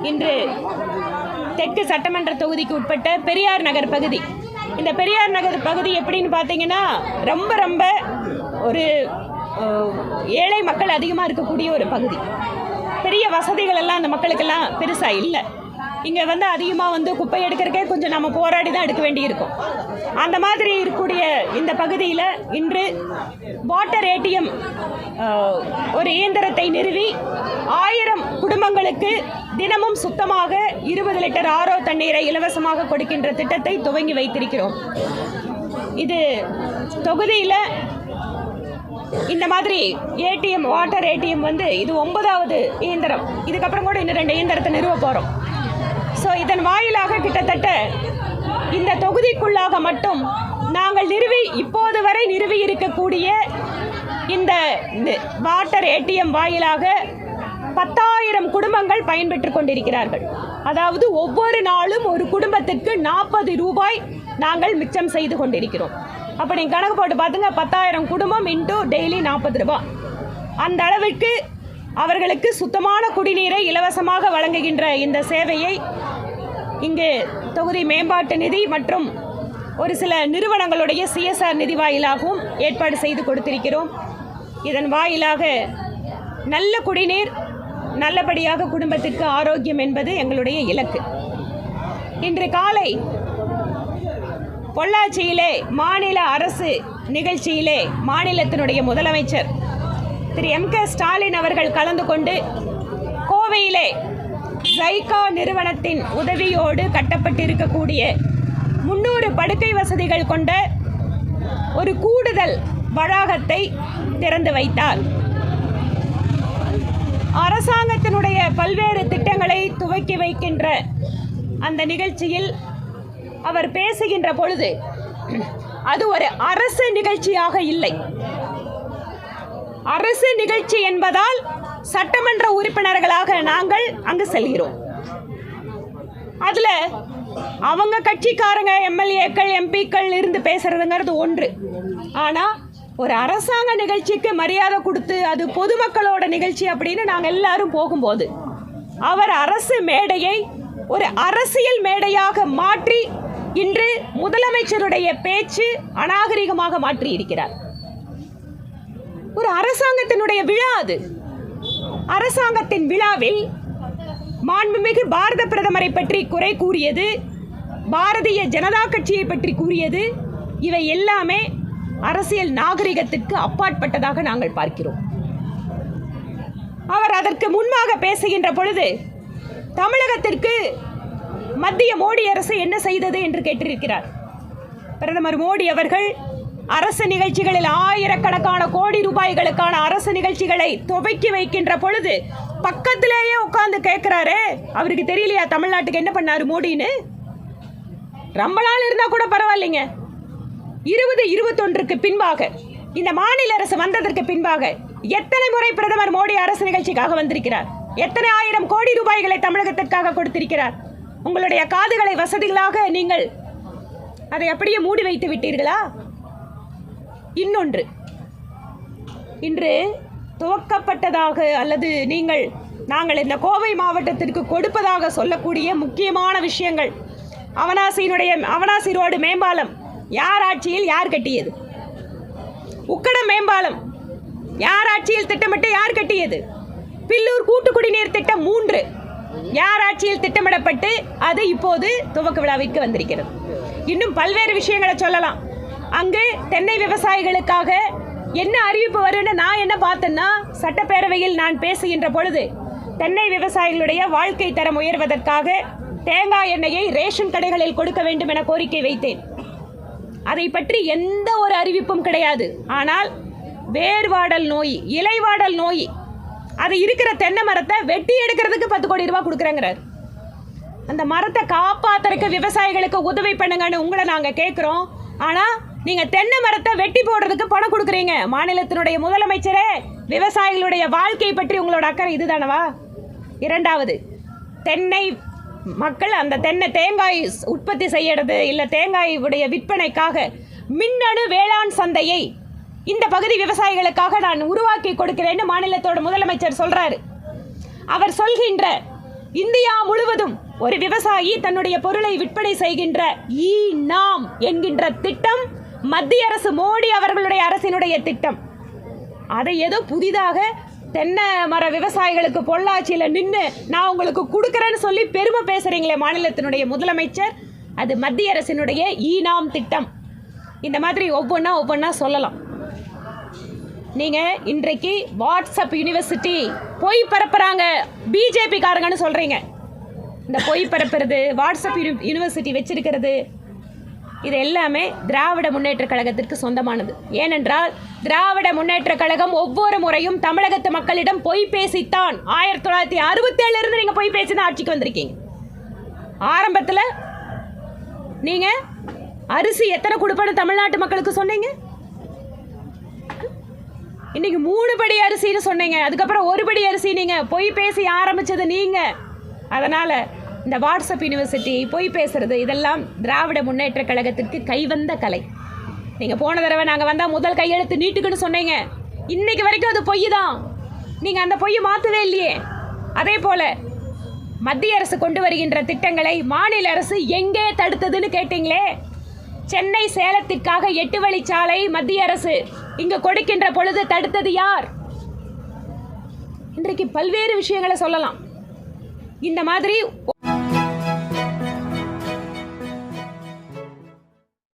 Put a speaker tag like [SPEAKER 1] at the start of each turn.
[SPEAKER 1] இன்று தெற்கு சட்டமன்ற தொகுதிக்கு உட்பட்ட பெரியார் நகர் பகுதி. இந்த பெரியார் நகர் பகுதி எப்படின்னு பார்த்தீங்கன்னா ரொம்ப ரொம்ப ஒரு ஏழை மக்கள் அதிகமாக இருக்கக்கூடிய ஒரு பகுதி. பெரிய வசதிகள் எல்லாம் அந்த மக்களுக்கெல்லாம் பெருசாக இல்லை. இங்கே அதிகமாக குப்பை எடுக்கிறக்கே கொஞ்சம் நம்ம போராடி தான் எடுக்க வேண்டியிருக்கும். அந்த மாதிரி இருக்கக்கூடிய இந்த பகுதியில் இன்று வாட்டர் ஏடிஎம் ஒரு இயந்திரத்தை நிறுவி 1000 குடும்பங்களுக்கு தினமும் சுத்தமாக 20 லிட்டர் ஆரோ தண்ணீரை இலவசமாக கொடுக்கின்ற திட்டத்தை துவங்கி வைத்திருக்கிறோம். இது தொகுதியில் இந்த மாதிரி ஏடிஎம் வாட்டர் ஏடிஎம் இது 9வது இயந்திரம். இதுக்கப்புறம் கூட இன்னும் 2 இயந்திரத்தை நிறுவ போகிறோம். ஸோ இதன் வாயிலாக கிட்டத்தட்ட இந்த தொகுதிக்குள்ளாக மட்டும் நாங்கள் இப்போது வரை நிறுவி இருக்கக்கூடிய இந்த வாட்டர் ஏடிஎம் வாயிலாக 10,000 குடும்பங்கள் பயன்பெற்று கொண்டிருக்கிறார்கள். அதாவது ஒவ்வொரு நாளும் ஒரு குடும்பத்திற்கு 40 ரூபாய் நாங்கள் மிச்சம் செய்து கொண்டிருக்கிறோம். அப்போ நீங்கள் கணக்கு போட்டு பார்த்துங்க, 10,000 குடும்பம் இன்டூ டெய்லி 40 ரூபாய். அந்த அளவிற்கு அவர்களுக்கு சுத்தமான குடிநீரை இலவசமாக வழங்குகின்ற இந்த சேவையை இங்கு தொகுதி மேம்பாட்டு நிதி மற்றும் ஒரு சில நிறுவனங்களுடைய CSR நிதி வாயிலாகவும் ஏற்பாடு செய்து கொடுத்திருக்கிறோம். இதன் வாயிலாக நல்ல குடிநீர், நல்லபடியாக குடும்பத்திற்கு ஆரோக்கியம் என்பது எங்களுடைய இலக்கு. இன்று காலை பொள்ளாச்சியிலே மாநில அரசு நிகழ்ச்சியிலே மாநிலத்தினுடைய முதலமைச்சர் திரு MK ஸ்டாலின் அவர்கள் கலந்து கொண்டு கோவையிலே ஜைகா நிறுவனத்தின் உதவியோடு கட்டப்பட்டிருக்கக்கூடிய 300 படுக்கை வசதிகள் கொண்ட ஒரு கூடுதல் வளாகத்தை திறந்து வைத்தார். அரசாங்கத்தினுடைய பல்வேறு திட்டங்களை துவக்கி வைக்கின்ற அந்த நிகழ்ச்சியில் அவர் பேசுகின்ற பொழுது அது ஒரு அரசு நிகழ்ச்சியாக இல்லை. அரசு நிகழ்ச்சி என்பதால் சட்டமன்ற உறுப்பினர்களாக நாங்கள் அங்கு செல்கிறோம். அதில் அவங்க கட்சிக்காரங்க MLAக்கள் MPக்கள் இருந்து பேசுறதுங்கிறது ஒன்று. ஆனால் ஒரு அரசாங்க நிகழ்ச்சிக்கு மரியாதை கொடுத்து அது பொதுமக்களோட நிகழ்ச்சி அப்படின்னு நாங்கள் எல்லாரும் போகும்போது அவர் அரசு மேடையை ஒரு அரசியல் மேடையாக மாற்றி இன்று முதலமைச்சருடைய பேச்சு அநாகரிகமாக மாற்றி இருக்கிறார். ஒரு அரசாங்கத்தினுடைய விழா அது. அரசாங்கத்தின் விழாவில் மாண்புமிகு பாரத பிரதமரை பற்றி குறை கூறியது, பாரதிய ஜனதா கட்சியை பற்றி கூறியது, இவை எல்லாமே அரசியல் நாகரிகத்திற்கு அப்பாற்பட்டதாக நாங்கள் பார்க்கிறோம். அவர் அதற்கு முன்பாக பேசுகின்ற பொழுது தமிழகத்திற்கு மத்திய மோடி அரசு என்ன செய்தது என்று கேட்டிருக்கிறார். பிரதமர் மோடி அவர்கள் அரசு நிகழ்ச்சிகளில் ஆயிரக்கணக்கான கோடி ரூபாய்களுக்கான அரசு நிகழ்ச்சிகளை துவக்கி வைக்கின்ற பொழுது பக்கத்திலேயே உட்கார்ந்து கேட்கிறாரே, அவருக்கு தெரியலையா தமிழ்நாட்டுக்கு என்ன பண்ணாரு மோடின்னு? ரொம்ப நாள் இருந்தா கூட பரவாயில்லைங்க. 2021க்கு பின்பாக இந்த மாநில அரசு வந்ததற்கு பின்பாக எத்தனை முறை பிரதமர் மோடி அரசு நிகழ்ச்சிக்காக வந்திருக்கிறார்? எத்தனை ஆயிரம் கோடி ரூபாய்களை தமிழகத்திற்காக கொடுத்திருக்கிறார்? உங்களுடைய காதுகளை வசதிகளாக நீங்கள் அதை அப்படியே மூடி வைத்து விட்டீர்களா? இன்னொன்று, இன்று துவக்கப்பட்டதாக அல்லது நாங்கள் இந்த கோவை மாவட்டத்திற்கு கொடுப்பதாக சொல்லக்கூடிய முக்கியமான விஷயங்கள், அவனாசி ரோடு மேம்பாலம் யார் ஆட்சியில் யார் கட்டியது? உக்கடம் மேம்பாலம் யார் ஆட்சியில் திட்டமிட்டு யார் கட்டியது? பில்லூர் கூட்டு குடிநீர் திட்டம் 3 யார் ஆட்சியில் திட்டமிடப்பட்டு அது இப்போது துவக்க விழாவிற்கு வந்திருக்கிறது. இன்னும் பல்வேறு விஷயங்களை சொல்லலாம். அங்கு தென்னை விவசாயிகளுக்காக என்ன அறிவிப்பு வரும்னு நான் என்ன பார்த்தேன்னா, சட்டப்பேரவையில் நான் பேசுகின்ற பொழுது தென்னை விவசாயிகளுடைய வாழ்க்கை தரம் உயர்வதற்காக தேங்காய் எண்ணெயை ரேஷன் கடைகளில் கொடுக்க வேண்டும் என கோரிக்கை வைத்தேன். அதை பற்றி எந்த ஒரு அறிவிப்பும் கிடையாது. ஆனால் வேர்வாடல் நோய், இலைவாடல் நோய், அது இருக்கிற தென்னை மரத்தை வெட்டி எடுக்கிறதுக்கு 10 கோடி ரூபாய் கொடுக்குறேங்கிறார். அந்த மரத்தை காப்பாத்துறதுக்கு விவசாயிகளுக்கு உதவி பண்ணுங்கன்னு உங்களை நாங்கள் கேட்குறோம். ஆனால் நீங்கள் தென்னை மரத்தை வெட்டி போடுறதுக்கு பணம் கொடுக்குறீங்க. மாநிலத்தினுடைய முதலமைச்சரே, விவசாயிகளுடைய வாழ்க்கை பற்றி உங்களோட அக்கறை இதுதானவா? இரண்டாவது, தென்னை மக்கள் அந்த தேங்காய் உற்பத்தி செய்யறது இல்லை தேங்காயுடைய விற்பனைக்காக மின்னணு வேளாண் சந்தையை இந்த பகுதி விவசாயிகளுக்காக நான் உருவாக்கி கொடுக்கிறேன்னு மாநிலத்தோட முதலமைச்சர் சொல்றாரு. அவர் சொல்கின்ற இந்தியா முழுவதும் ஒரு விவசாயி தன்னுடைய பொருளை விற்பனை செய்கின்ற நாம் என்கின்ற திட்டம் மத்திய அரசு மோடி அவர்களுடைய அரசினுடைய திட்டம். அதை ஏதோ புதிதாக தென்னை மர விவசாயிகளுக்கு பொள்ளாச்சியில் நின்று நான் உங்களுக்கு கொடுக்குறேன்னு சொல்லி பெருமை பேசுகிறீங்களே மாநிலத்தினுடைய முதலமைச்சர், அது மத்திய அரசினுடைய நாம் திட்டம். இந்த மாதிரி ஒவ்வொன்றா சொல்லலாம். நீங்கள் இன்றைக்கு வாட்ஸ்அப் யூனிவர்சிட்டி பொய் பரப்புகிறாங்க பிஜேபி காரங்கன்னு சொல்கிறீங்க. இந்த பொய் பரப்புறது, வாட்ஸ்அப் யூனிவர்சிட்டி வச்சிருக்கிறது, இது எல்லாமே திராவிட முன்னேற்ற கழகத்திற்கு சொந்தமானது. ஏனென்றால் திராவிட முன்னேற்ற கழகம் ஒவ்வொரு முறையும் தமிழகத்து மக்களிடம் பொய் பேசித்தான் 1967 நீங்கள் பொய் பேசி தான் ஆட்சிக்கு வந்திருக்கீங்க. ஆரம்பத்தில் நீங்கள் அரிசி எத்தனை கொடுப்பேன்னு தமிழ்நாட்டு மக்களுக்கு சொன்னீங்க. இன்னைக்கு 3 படி அரிசின்னு சொன்னீங்க. அதுக்கப்புறம் 1 படி அரிசி நீங்கள் பொய் பேசி ஆரம்பித்தது நீங்கள். அதனால் இந்த வாட்ஸ்அப் யூனிவர்சிட்டி பொய் பேசுறது இதெல்லாம் திராவிட முன்னேற்ற கழகத்திற்கு கைவந்த கலை. நீங்கள் போன தடவை நாங்கள் வந்தால் முதல் கையெழுத்து நீட்டுக்குன்னு சொன்னீங்க. இன்னைக்கு வரைக்கும் அது பொய் தான். நீங்கள் அந்த பொய்யை மாற்றவே இல்லையே. அதே போல் மத்திய அரசு கொண்டு வருகின்ற திட்டங்களை மாநில அரசு எங்கே தடுத்ததுன்னு கேட்டீங்களே. சென்னை சேலத்திற்காக 8 வழிச்சாலை மத்திய அரசு இங்கு கொடுக்கின்ற பொழுது தடுத்தது யார்? இன்றைக்கு பல்வேறு விஷயங்களை சொல்லலாம். இந்த மாதிரி